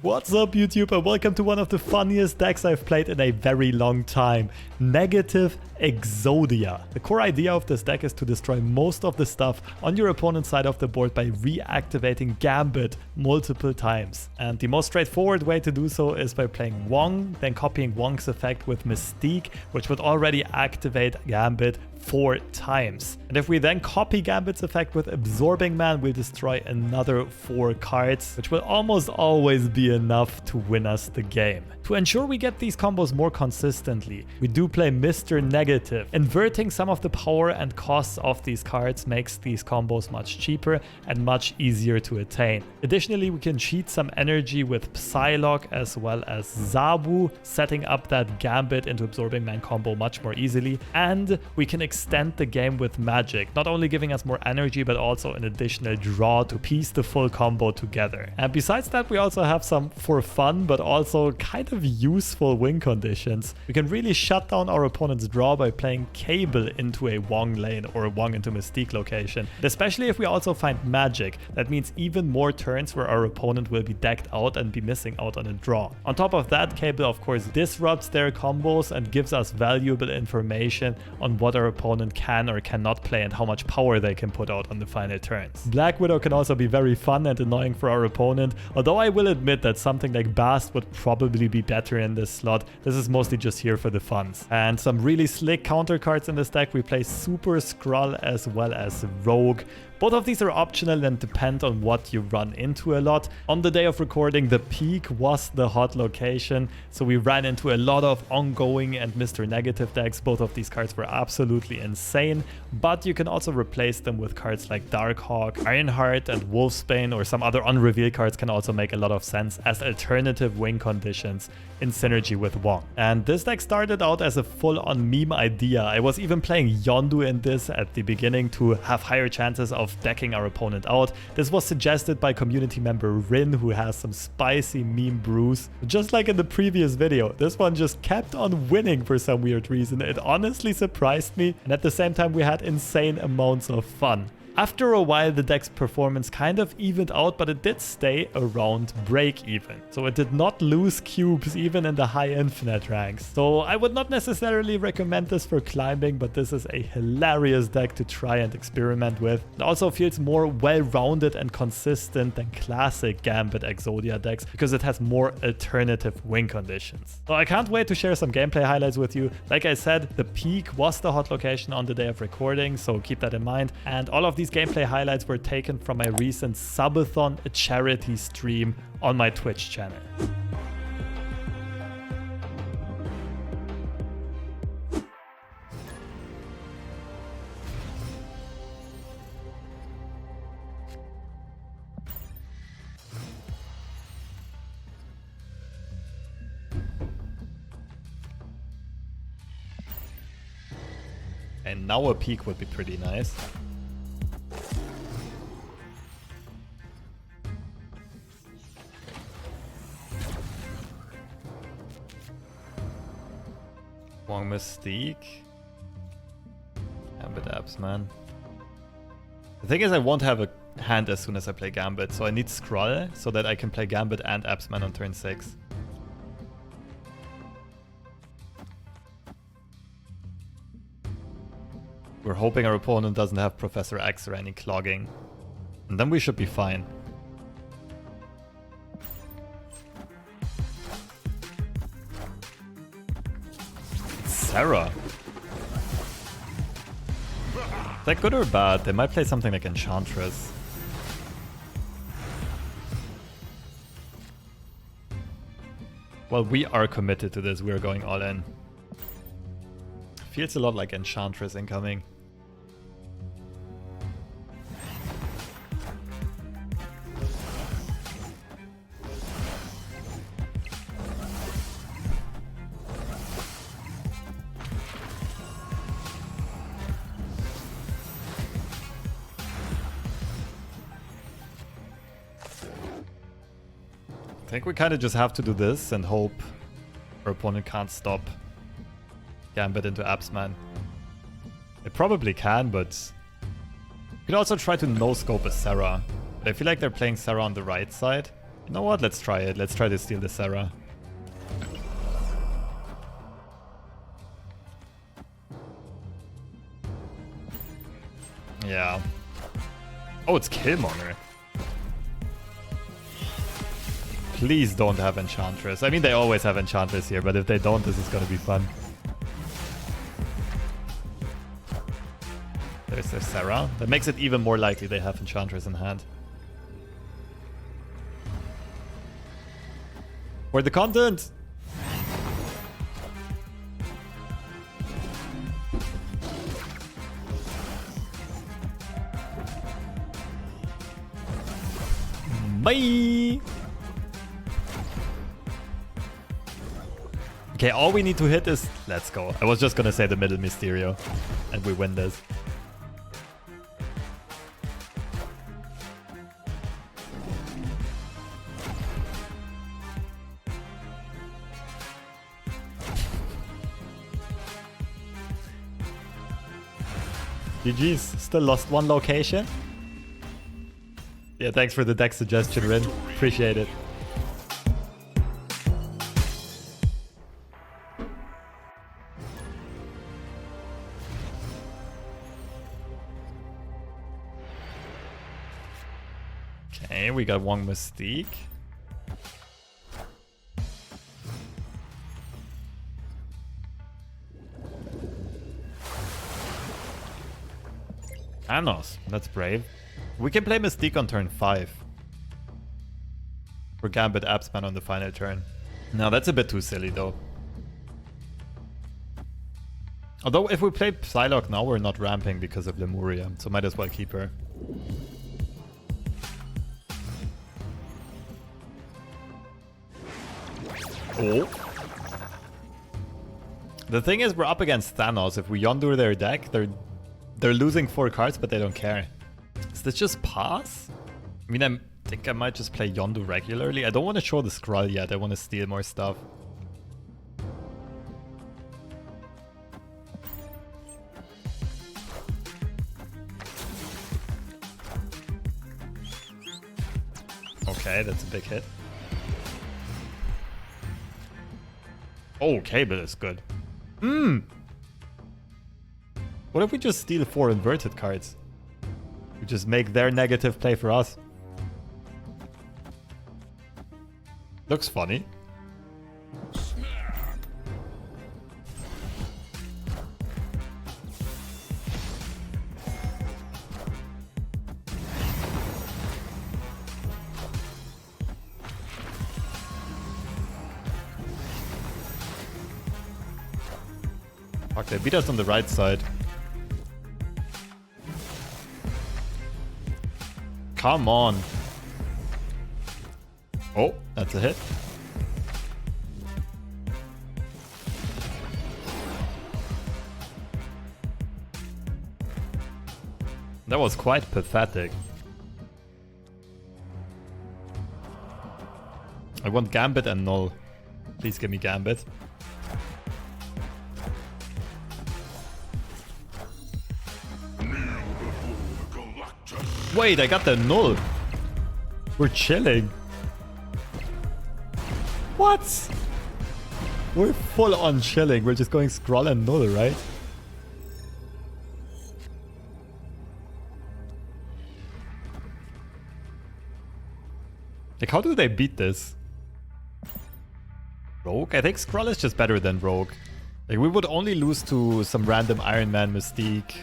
What's up YouTube, and welcome to one of the funniest decks I've played in a very long time, Negative Exodia. The core idea of this deck is to destroy most of the stuff on your opponent's side of the board by reactivating Gambit multiple times. And the most straightforward way to do so is by playing Wong, then copying Wong's effect with Mystique, which would already activate Gambit 4 times. And if we then copy Gambit's effect with Absorbing Man, we'll destroy another 4 cards, which will almost always be enough to win us the game. To ensure we get these combos more consistently, we do play Mr. Negative. Inverting some of the power and costs of these cards makes these combos much cheaper and much easier to attain. Additionally, we can cheat some energy with Psylocke as well as Zabu, setting up that Gambit into Absorbing Man combo much more easily, and we can extend the game with Magik, not only giving us more energy but also an additional draw to piece the full combo together. And besides that, we also have some for fun but also kind of useful win conditions. We can really shut down our opponent's draw by playing Cable into a Wong lane or a Wong into Mystique location. And especially if we also find Magik, that means even more turns where our opponent will be decked out and be missing out on a draw. On top of that, Cable of course disrupts their combos and gives us valuable information on what our opponent can or cannot play and how much power they can put out on the final turns. Black Widow can also be very fun and annoying for our opponent, although I will admit that something like Bast would probably be better in this slot. This is mostly just here for the funs. And some really slick counter cards in this deck. We play Super Skrull as well as Rogue. Both of these are optional and depend on what you run into a lot. On the day of recording, the peak was the hot location, so we ran into a lot of ongoing and Mr. Negative decks. Both of these cards were absolutely insane, but you can also replace them with cards like Darkhawk, Ironheart, and Wolfsbane, or some other unrevealed cards can also make a lot of sense as alternative win conditions in synergy with Wong. And this deck started out as a full-on meme idea. I was even playing Yondu in this at the beginning to have higher chances of decking our opponent out. This was suggested by community member Rin, who has some spicy meme brews. Just like in the previous video, this one just kept on winning for some weird reason. It honestly surprised me, and at the same time we had insane amounts of fun. After a while, the deck's performance kind of evened out, but it did stay around break even. So it did not lose cubes even in the high infinite ranks. So I would not necessarily recommend this for climbing, but this is a hilarious deck to try and experiment with. It also feels more well-rounded and consistent than classic Gambit Exodia decks because it has more alternative win conditions. So I can't wait to share some gameplay highlights with you. Like I said, the peak was the hot location on the day of recording, so keep that in mind. And all of these gameplay highlights were taken from my recent subathon, a charity stream on my Twitch channel. And now a peak would be pretty nice. Wong Mystique. Gambit Abs, man. The thing is, I won't have a hand as soon as I play Gambit, so I need Skrull so that I can play Gambit and Absman on turn 6. We're hoping our opponent doesn't have Professor X or any clogging. And then we should be fine. Sarah. Is that good or bad? They might play something like Enchantress. Well, we are committed to this. We are going all in. Feels a lot like Enchantress incoming. I think we kind of just have to do this and hope our opponent can't stop Gambit into Absman. It probably can, but you can also try to no-scope a Sarah. But I feel like they're playing Sarah on the right side. You know what? Let's try it. Let's try to steal the Sarah. Yeah. Oh, it's Killmonger. Please don't have Enchantress. I mean, they always have Enchantress here, but if they don't, this is gonna be fun. There's their Sarah. That makes it even more likely they have Enchantress in hand. For the content! Bye! Okay, all we need to hit is... Let's go. I was just gonna say the middle Mysterio. And we win this. GG's. Still lost one location. Yeah, thanks for the deck suggestion, Rin. Appreciate it. Okay, we got Wong Mystique. Thanos, that's brave. We can play Mystique on turn 5. For Gambit Absman on the final turn. No, that's a bit too silly though. Although if we play Psylocke now, we're not ramping because of Lemuria, so might as well keep her. Oh. The thing is, we're up against Thanos. If we Yondur their deck, they're losing 4 cards, but they don't care. Is this just pass? I mean, I think I might just play Yondu regularly. I don't want to show the Skrull yet. I want to steal more stuff. Okay, that's a big hit. Oh, Cable is good. What if we just steal 4 inverted cards? We just make their negative play for us. Looks funny. Fuck, they beat us on the right side. Come on. Oh, that's a hit. That was quite pathetic. I want Gambit and Null. Please give me Gambit. Wait, I got the Null. We're chilling. What? We're full on chilling. We're just going Skrull and Null, right? Like, how do they beat this? Rogue? I think Skrull is just better than Rogue. Like, we would only lose to some random Iron Man, Mystique,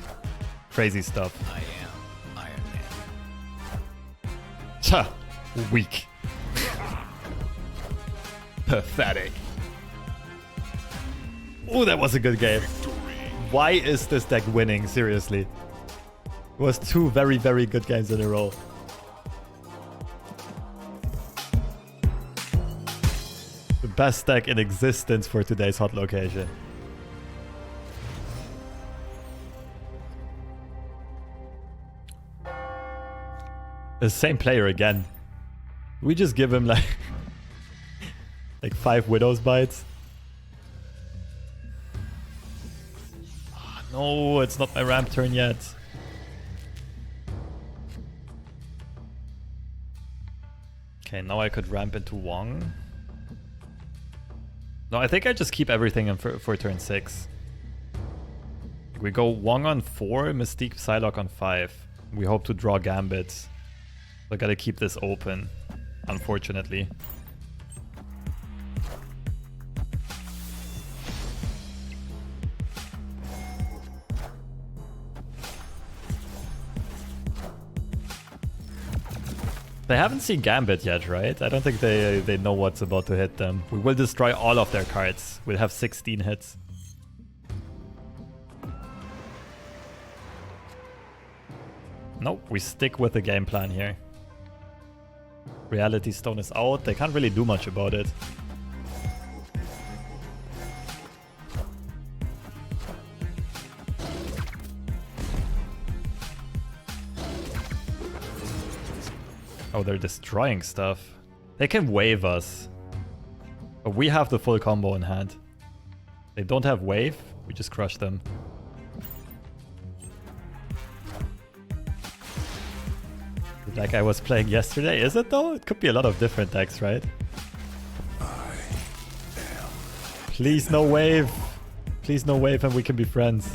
crazy stuff. I am Iron Man. Cha! Weak. Pathetic. Oh, that was a good game. Why is this deck winning? Seriously. It was 2 very, very good games in a row. The best deck in existence for today's hot location. The same player again. We just give him like 5 Widow's Bites. Oh, no, it's not my ramp turn yet. Okay, now I could ramp into Wong. No, I think I just keep everything in for turn 6. We go Wong on 4, Mystique, Psylocke on 5. We hope to draw Gambits. So I gotta keep this open, unfortunately. They haven't seen Gambit yet, right? I don't think they know what's about to hit them. We will destroy all of their cards. We'll have 16 hits. Nope, we stick with the game plan here. Reality Stone is out. They can't really do much about it. Oh, they're destroying stuff. They can wave us. But we have the full combo in hand. They don't have wave, we just crush them. The deck I was playing yesterday, is it though? It could be a lot of different decks, right? Please no wave. Please no wave and we can be friends.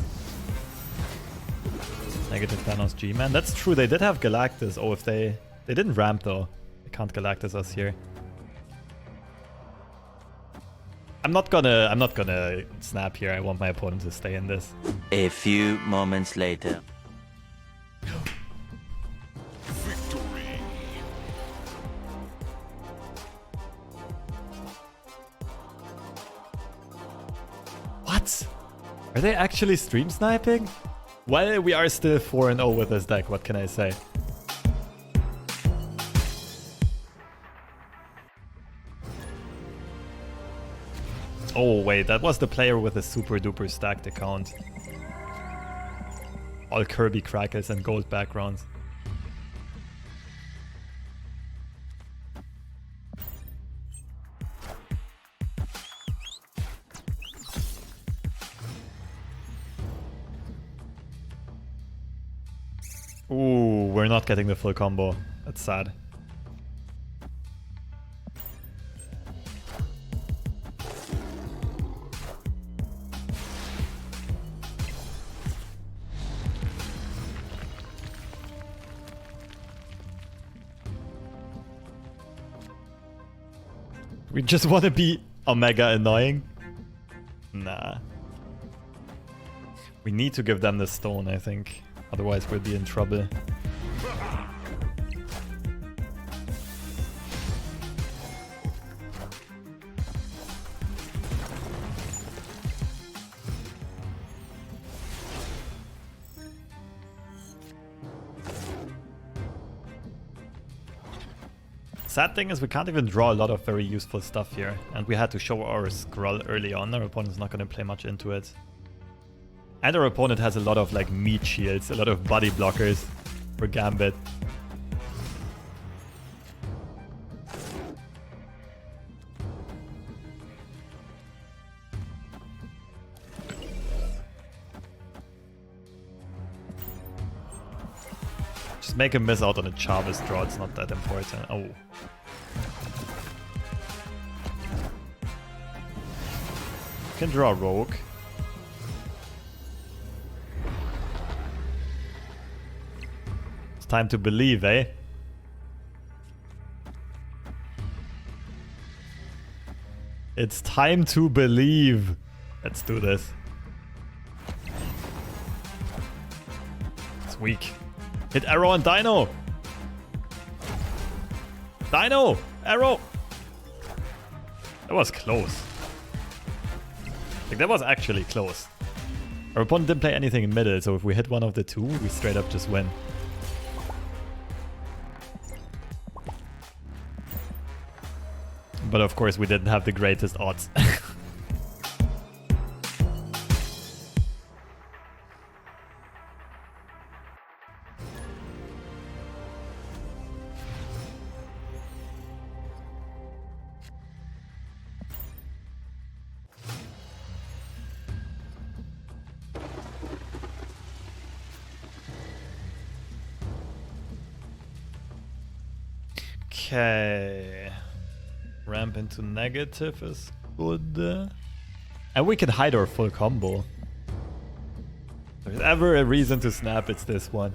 Negative Thanos G-Man. That's true, they did have Galactus. Oh, if they didn't ramp though. They can't Galactus us here. I'm not gonna snap here. I want my opponent to stay in this. A few moments later. Victory. What? Are they actually stream sniping? Well, we are still 4-0 with this deck, what can I say? Oh wait, that was the player with a super duper stacked account. All Kirby crackers and gold backgrounds. Ooh, we're not getting the full combo. That's sad. We just want to be Omega annoying? Nah. We need to give them the stone, I think. Otherwise we'll be in trouble. Sad thing is we can't even draw a lot of very useful stuff here. And we had to show our scroll early on. Our opponent's not going to play much into it. And our opponent has a lot of like meat shields, a lot of body blockers for Gambit. Just make him miss out on a Chavez draw, it's not that important. Oh. Can draw a Rogue. It's time to believe, eh? It's time to believe. Let's do this. It's weak. Hit arrow on Dino! Dino! Arrow! That was close. Like, that was actually close. Our opponent didn't play anything in middle, so if we hit one of the two, we straight up just win. But of course, we didn't have the greatest odds. Okay. Ramp into negative is good. And we can hide our full combo. If there's ever a reason to snap, it's this one.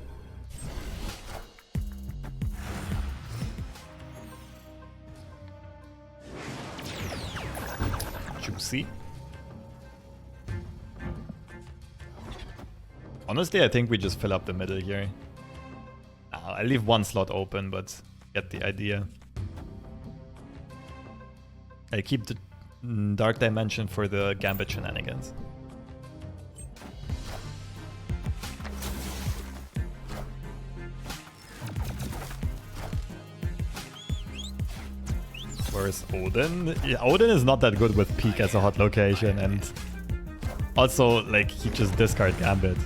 Juicy. Honestly, I think we just fill up the middle here. I leave one slot open, but get the idea. I keep the Dark Dimension for the Gambit shenanigans. Where's Odin? Yeah, Odin is not that good with Peak as a hot location, and also, like, he just discard Gambit.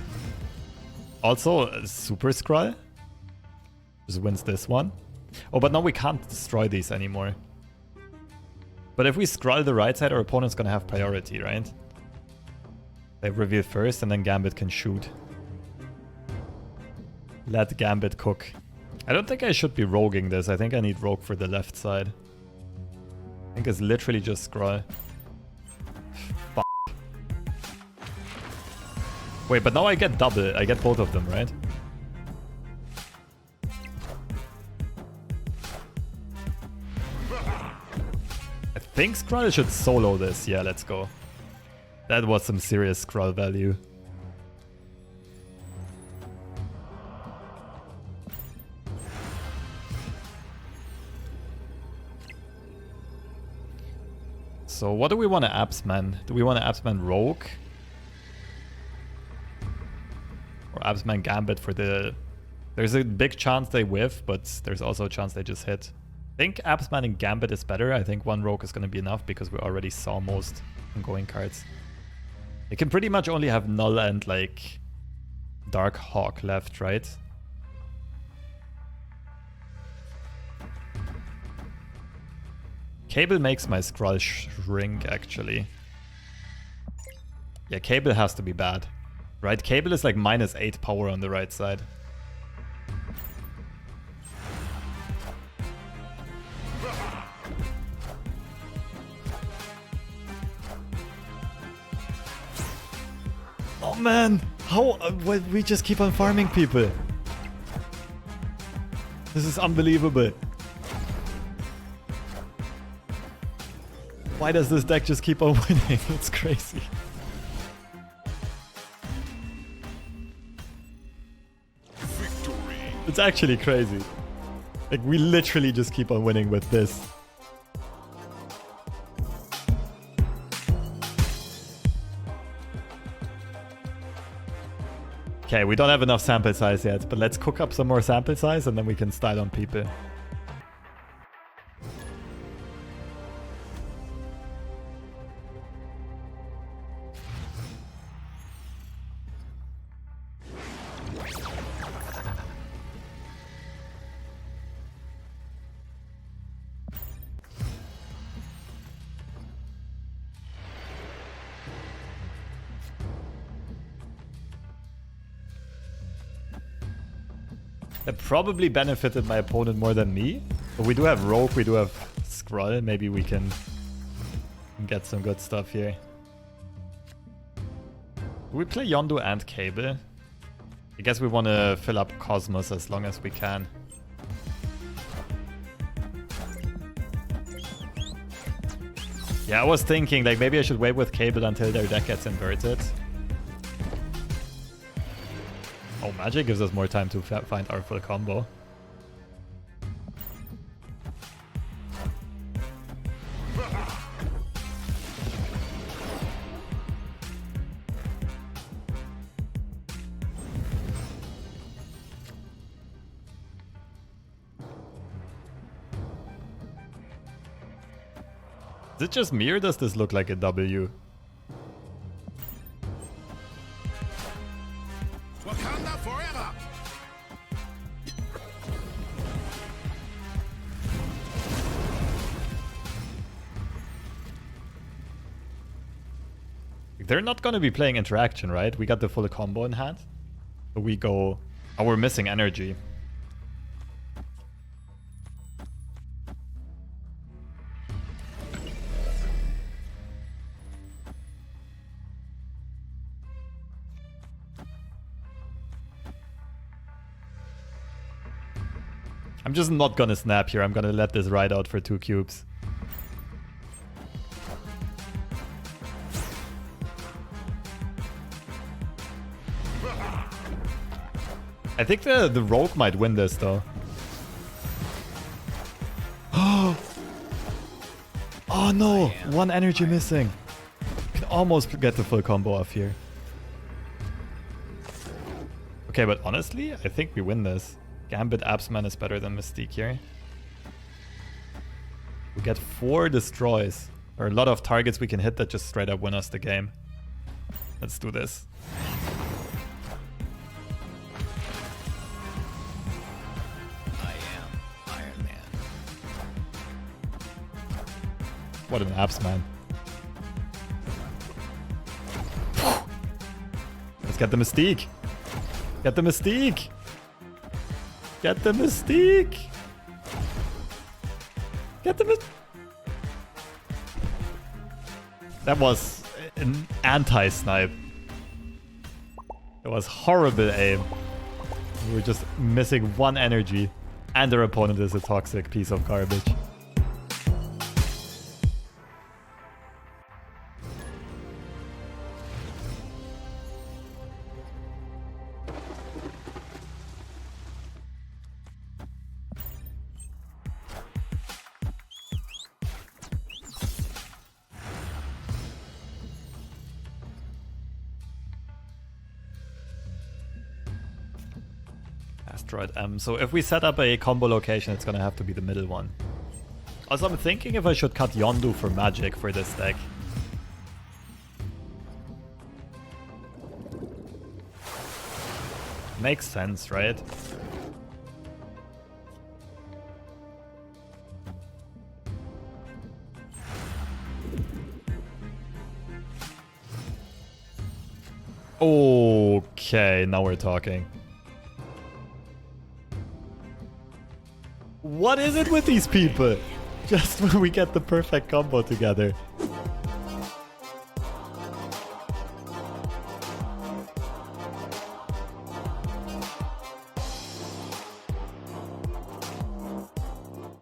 Also, Super Skrull just wins this one. Oh, but now we can't destroy these anymore. But if we Skrull the right side, our opponent's gonna have priority, right? They reveal first, and then Gambit can shoot. Let Gambit cook. I don't think I should be roguing this. I think I need rogue for the left side. I think it's literally just Skrull. Fuck. Wait, but now I get double. I get both of them, right? I think Skrull should solo this. Yeah, let's go. That was some serious Skrull value. So what do we want to Absman? Do we want to Absman Rogue? Or Absman Gambit for the... There's a big chance they whiff, but there's also a chance they just hit. I think Absman and Gambit is better. I think one Rogue is going to be enough because we already saw most ongoing cards. They can pretty much only have Null and like Dark Hawk left, right? Cable makes my Skrull shrink, actually. Yeah, Cable has to be bad. Right, Cable is like -8 power on the right side. Oh man, how we just keep on farming people. This is unbelievable. Why does this deck just keep on winning? It's crazy. Victory. It's actually crazy. Like, we literally just keep on winning with this. Okay, we don't have enough sample size yet, but let's cook up some more sample size and then we can style on people. That probably benefited my opponent more than me. But we do have Rogue, we do have Skrull. Maybe we can get some good stuff here. Do we play Yondu and Cable? I guess we want to fill up Cosmos as long as we can. Yeah, I was thinking like maybe I should wait with Cable until their deck gets inverted. Oh, Magik gives us more time to find our full combo. Is it just me or does this look like a W? Wakanda forever. They're not going to be playing interaction, right? We got the full combo in hand. So we go... Oh, we're missing energy. I'm just not gonna snap here. I'm gonna let this ride out for 2 cubes. I think the rogue might win this though. Oh no! 1 energy missing. Can almost get the full combo off here. Okay, but honestly, I think we win this. Gambit Absman is better than Mystique here. We get 4 destroys. There are a lot of targets we can hit that just straight up win us the game. Let's do this. What an abs, man. Let's get the Mystique. Get the Mystique. Get the Mystique. Get the Mystique. That was an anti-snipe. It was horrible aim. We were just missing 1 energy. And their opponent is a toxic piece of garbage. Asteroid M. So if we set up a combo location, it's gonna have to be the middle one. Also, I'm thinking if I should cut Yondu for Magik for this deck. Makes sense, right? Okay, now we're talking. What is it with these people? Just when we get the perfect combo together.